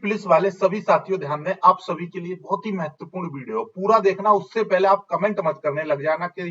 Police वाले सभी साथियों ध्यान दें, आप सभी के लिए बहुत ही महत्वपूर्ण वीडियो पूरा देखना। उससे पहले आप कमेंट मत करने लग जाना कि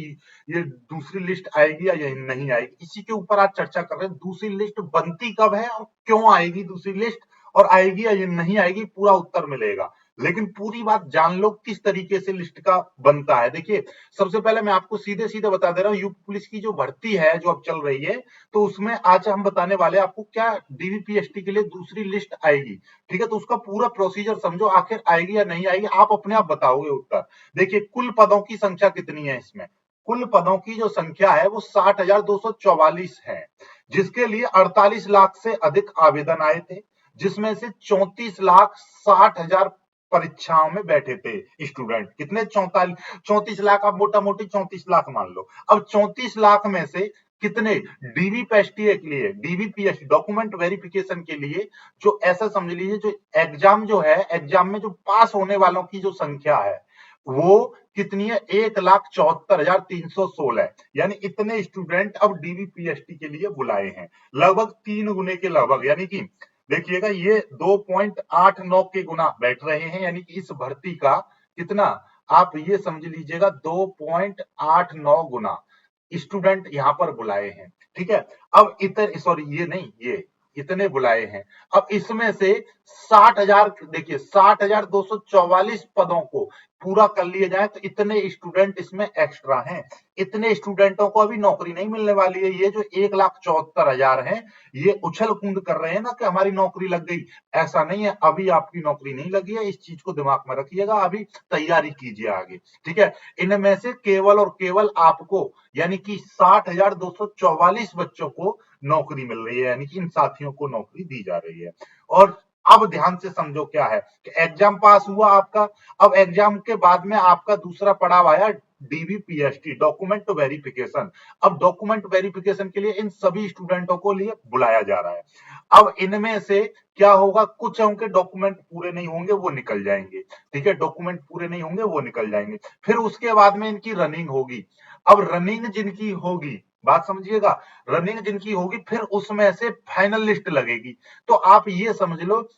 ये दूसरी लिस्ट आएगी या ये नहीं आएगी। इसी के ऊपर आज चर्चा कर रहे हैं, दूसरी लिस्ट बनती कब है और क्यों आएगी दूसरी लिस्ट, और आएगी या ये नहीं आएगी, पूरा उत्तर मिलेगा। लेकिन पूरी बात जान लो किस तरीके से लिस्ट का बनता है। देखिए, सबसे पहले मैं आपको सीधे सीधे बता दे रहा हूँ, यूपी पुलिस की जो भर्ती है जो अब चल रही है, तो उसमें आज हम बताने वाले हैं आपको क्या डीवीपीएसटी के लिए दूसरी लिस्ट आएगी। ठीक है, तो उसका पूरा प्रोसीजर समझो, आखिर आएगी या नहीं आएगी, आप अपने आप बताओगे उत्तर। देखिए, कुल पदों की संख्या कितनी है इसमें, कुल पदों की जो संख्या है वो 60,244 है, जिसके लिए 48 लाख से अधिक आवेदन आए थे, जिसमें से 34,60,000 परीक्षाओं में बैठे थे स्टूडेंट। कितने? 34 लाख, आप मोटा मोटी 34 लाख मान लो। अब 34 लाख में से कितने डीवीपीएसटी के लिए, डीवीपीएसटी डॉक्यूमेंट वेरिफिकेशन के लिए, जो ऐसा समझ लीजिए जो एग्जाम जो है, एग्जाम में जो पास होने वालों की जो संख्या है वो कितनी है? 1,74,316, यानी इतने स्टूडेंट अब डीवीपीएसटी के लिए बुलाए हैं, लगभग 3 गुने के लगभग। यानी कि देखिएगा, ये 2.89 के गुना बैठ रहे हैं, यानी कि इस भर्ती का कितना, आप ये समझ लीजिएगा 2.89 गुना स्टूडेंट यहां पर बुलाए हैं। ठीक है, अब इतने, सॉरी ये नहीं, ये इतने बुलाए हैं। अब इसमें से 60,000, देखिए 60,244 पदों को पूरा कर लिए जाए तो इतने स्टूडेंट इसमें एक्स्ट्रा हैं। इतने स्टूडेंटों को अभी नौकरी नहीं मिलने वाली है। ये जो 1,74,000 है, ये उछल कूद कर रहे हैं ना कि हमारी नौकरी लग गई, ऐसा नहीं है। अभी आपकी नौकरी नहीं लगी है, इस चीज को दिमाग में रखिएगा, अभी तैयारी कीजिए आगे। ठीक है, इनमें से केवल और केवल आपको, यानी कि 60,244 बच्चों को नौकरी मिल रही है, यानी कि इन साथियों को नौकरी दी जा रही है। और अब ध्यान से समझो क्या है कि एग्जाम पास हुआ आपका, अब एग्जाम के बाद में आपका दूसरा पड़ाव आया डीवीपीएसटी डॉक्यूमेंट वेरिफिकेशन। अब डॉक्यूमेंट वेरिफिकेशन के लिए इन सभी स्टूडेंटों को लिए बुलाया जा रहा है। अब इनमें से क्या होगा, कुछ उनके डॉक्यूमेंट पूरे नहीं होंगे, वो निकल जाएंगे। ठीक है, डॉक्यूमेंट पूरे नहीं होंगे, वो निकल जाएंगे। फिर उसके बाद में इनकी रनिंग होगी। अब रनिंग जिनकी होगी, बात समझिएगा, रनिंग जिनकी होगी, फिर उसमें से फाइनल लिस्ट लगेगी। तो आप ये समझ लो,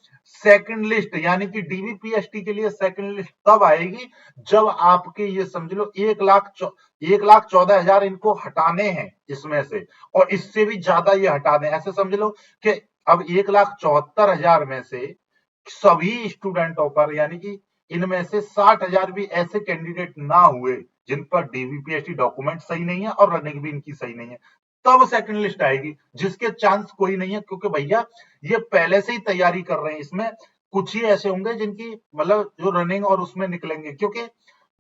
सेकंड लिस्ट यानी कि डीवीपीएसटी के लिए सेकंड लिस्ट तब आएगी जब आपके, ये समझ लो 1,14,000 इनको हटाने हैं इसमें से, और इससे भी ज्यादा ये हटा दें। ऐसे समझ लो कि अब 1,74,000 में से सभी स्टूडेंटों पर, यानी कि इनमें से 60,000 भी ऐसे कैंडिडेट ना हुए जिन पर डीवीपीएसटी डॉक्यूमेंट सही नहीं है और रनिंग भी इनकी सही नहीं है, तब सेकंड लिस्ट आएगी, जिसके चांस कोई नहीं है। क्योंकि भैया ये पहले से ही तैयारी कर रहे हैं, इसमें कुछ ही ऐसे होंगे जिनकी मतलब जो रनिंग और उसमें निकलेंगे। क्योंकि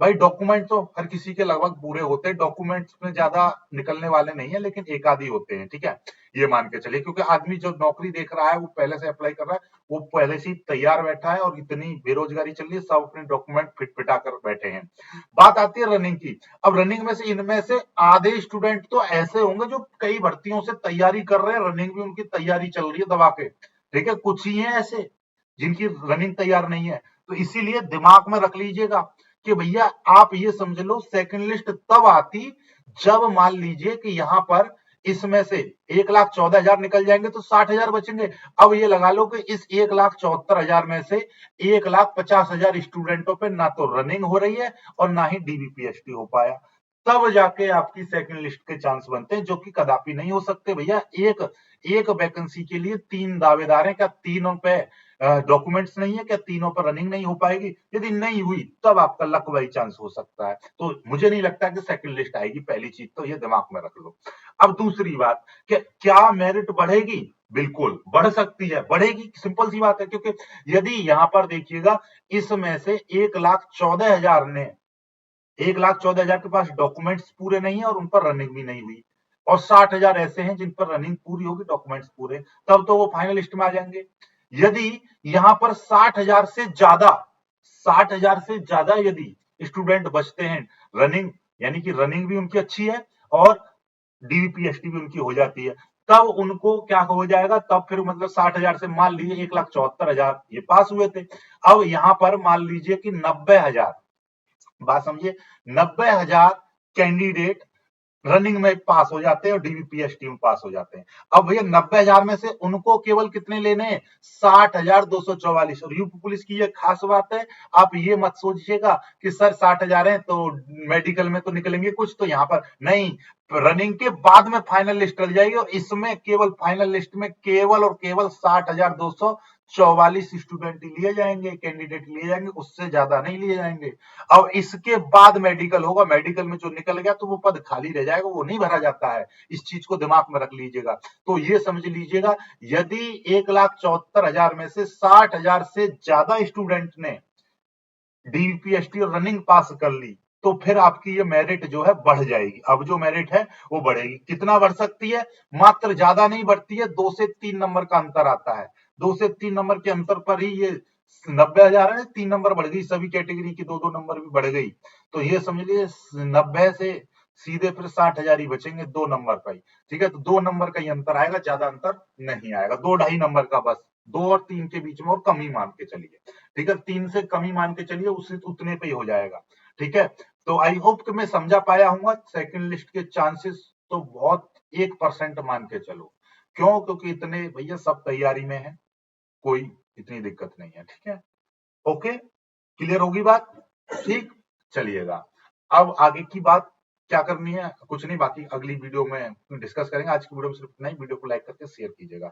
भाई डॉक्यूमेंट तो हर किसी के लगभग पूरे होते हैं, डॉक्यूमेंट्स में ज्यादा निकलने वाले नहीं है, लेकिन एक आधी होते हैं। ठीक है, ये मान के चलिए, क्योंकि आदमी जो नौकरी देख रहा है वो पहले से अप्लाई कर रहा है, वो पहले से ही तैयार बैठा है, और इतनी बेरोजगारी चल रही है, सब अपने डॉक्यूमेंट फिट पिटा कर बैठे हैं। बात आती है रनिंग की। अब रनिंग में से इनमें से आधे स्टूडेंट तो ऐसे होंगे जो कई भर्तियों से तैयारी कर रहे हैं, रनिंग भी उनकी तैयारी चल रही है दबा के। ठीक है, कुछ ही है ऐसे जिनकी रनिंग तैयार नहीं है। तो इसीलिए दिमाग में रख लीजिएगा कि भैया आप ये समझ लो, सेकंड लिस्ट तब आती जब मान लीजिए कि यहां पर इसमें से 1,14,000 निकल जाएंगे तो 60,000 बचेंगे। अब ये लगा लो कि इस 1,74,000 में से 1,50,000 स्टूडेंटों पे ना तो रनिंग हो रही है और ना ही डीवीपीएसटी हो पाया, तब जाके आपकी सेकंड लिस्ट के चांस बनते हैं, जो कि कदापि नहीं हो सकते भैया। एक एक वैकेंसी के लिए 3 दावेदार हैं, क्या तीनों पे डॉक्यूमेंट्स नहीं है, क्या तीनों पर रनिंग नहीं हो पाएगी? यदि नहीं हुई तब आपका लक बाई चांस हो सकता है। तो मुझे नहीं लगता कि सेकंड लिस्ट आएगी, पहली चीज तो ये दिमाग में रख लो। अब दूसरी बात कि क्या मेरिट बढ़ेगी? बिल्कुल बढ़ सकती है, बढ़ेगी, सिंपल सी बात है। क्योंकि यदि यहां पर देखिएगा, इसमें से 1,14,000 ने, 1,14,000 के पास डॉक्यूमेंट्स पूरे नहीं है और उन पर रनिंग भी नहीं हुई, और 60,000 ऐसे हैं जिन पर रनिंग पूरी होगी, डॉक्यूमेंट्स पूरे, तब तो वो फाइनल लिस्ट में आ जाएंगे। यदि यहां पर 60,000 से ज्यादा, 60,000 से ज्यादा यदि स्टूडेंट बचते हैं, रनिंग यानी कि रनिंग भी उनकी अच्छी है और डीवीपीएसटी भी उनकी हो जाती है, तब उनको क्या हो जाएगा, तब फिर मतलब 60,000 से मान लीजिए 1,74,000 ये पास हुए थे। अब यहां पर मान लीजिए कि 90,000, बात समझिए, 90,000 कैंडिडेट रनिंग में पास हो जाते हैं और डीबीपीएसटी में पास हो जाते हैं। अब भैया 90,000 में से उनको केवल कितने लेने हैं? 60,244। और यूपी पुलिस की ये खास बात है, आप ये मत सोचिएगा कि सर 60,000 है तो मेडिकल में तो निकलेंगे कुछ, तो यहाँ पर नहीं, रनिंग के बाद में फाइनल लिस्ट डल जाएगी और इसमें केवल फाइनल लिस्ट में केवल और केवल 60,244 स्टूडेंट लिए जाएंगे, कैंडिडेट लिए जाएंगे, उससे ज्यादा नहीं लिए जाएंगे। अब इसके बाद मेडिकल होगा, मेडिकल में जो निकल गया तो वो पद खाली रह जाएगा, वो नहीं भरा जाता है। इस चीज को दिमाग में रख लीजिएगा। तो ये समझ लीजिएगा, यदि 1,74,000 में से 60,000 से ज्यादा स्टूडेंट ने डीपीएसटी और रनिंग पास कर ली, तो फिर आपकी ये मेरिट जो है बढ़ जाएगी। अब जो मेरिट है वो बढ़ेगी। कितना बढ़ सकती है? मात्र ज्यादा नहीं बढ़ती है, 2 से 3 नंबर का अंतर आता है। 2 से 3 नंबर के अंतर पर ही ये 90,000 है, 3 नंबर बढ़ गई, सभी कैटेगरी की 2-2 नंबर भी बढ़ गई। तो ये समझ लीजिए 90 से सीधे फिर 60,000 ही बचेंगे 2 नंबर का ही। ठीक है, तो 2 नंबर का ही अंतर आएगा, ज्यादा अंतर नहीं आएगा। 2-2.5 नंबर का बस, 2 और 3 के बीच में, और कम ही मान के चलिए। ठीक है, 3 से कम ही मान के चलिए, उसी उतने पे ही हो जाएगा। ठीक है, तो आई होप कि मैं समझा पाया हूँ। सेकंड लिस्ट के चांसेस तो बहुत 1% मान के चलो। क्यों? क्योंकि इतने भैया सब तैयारी में है, कोई इतनी दिक्कत नहीं है। ठीक है, ओके, क्लियर होगी बात? ठीक, चलिएगा। अब आगे की बात क्या करनी है? कुछ नहीं, बाकी अगली वीडियो में डिस्कस करेंगे। आज की वीडियो में सिर्फ इतना ही। वीडियो को लाइक करके शेयर कीजिएगा।